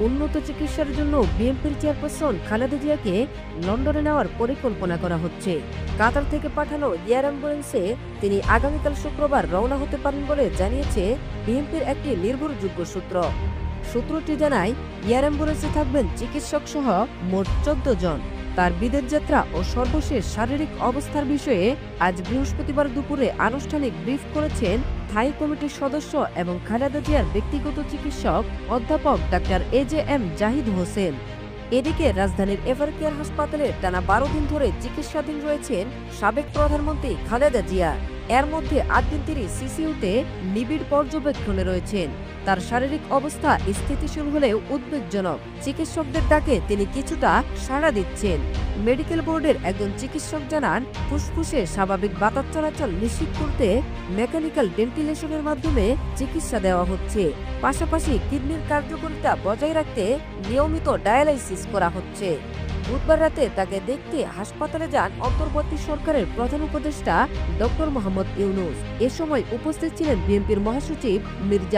উন্নত চিকিৎসার জন্য বিএনপির চেয়ারপারসন খালেদা জিয়াকে লন্ডনে নেওয়ার পরিকল্পনা করা হচ্ছে। কাতার থেকে পাঠানো এয়ার অ্যাম্বুলেন্সে তিনি আগামীকাল শুক্রবার রওনা হতে পারেন বলে জানিয়েছে বিএনপির একটি নির্ভরযোগ্য সূত্র। সূত্রটি জানায়, এয়ার অ্যাম্বুলেন্সে থাকবেন চিকিৎসক সহ মোট 14 জন। তার বিদেশ যাত্রা ও সর্বশেষ শারীরিক অবস্থার বিষয়ে আজ বৃহস্পতিবার দুপুরে আনুষ্ঠানিক ব্রিফ করেছেন স্থায়ী কমিটির সদস্য এবং খালেদা জিয়ার ব্যক্তিগত চিকিৎসক অধ্যাপক ডাক্তার এজেএম জাহিদ হোসেন। এদিকে রাজধানীর এভারকেয়ার হাসপাতালে টানা 12 দিন ধরে চিকিৎসাধীন রয়েছেন সাবেক প্রধানমন্ত্রী খালেদা জিয়া। এর মধ্যে 8 দিন তিনি সিসিইউতে নিবিড় পর্যবেক্ষণে রয়েছেন। তার শারীরিক অবস্থা স্থিতিশীল হলেও উদ্বেগজনক। চিকিৎসকদের ডাকে তিনি কিছুটা সাড়া দিচ্ছেন। মেডিকেল বোর্ডের একজন চিকিৎসক জানান, ফুসফুসে স্বাভাবিক বাতাস চলাচল নিশ্চিত করতে মেকানিক্যাল ভেন্টিলেশনের মাধ্যমে চিকিৎসা দেওয়া হচ্ছে। পাশাপাশি কিডনির কার্যকারিতা বজায় রাখতে নিয়মিত ডায়ালাইসিস করা হচ্ছে। বুধবার রাতে তাকে দেখতে হাসপাতালে যান অন্তর্বর্তী সরকারের প্রধান উপদেষ্টা ডক্টর মোহাম্মদ ইউনূস। এ সময় উপস্থিত ছিলেন বিএনপির মহাসচিব মির্জা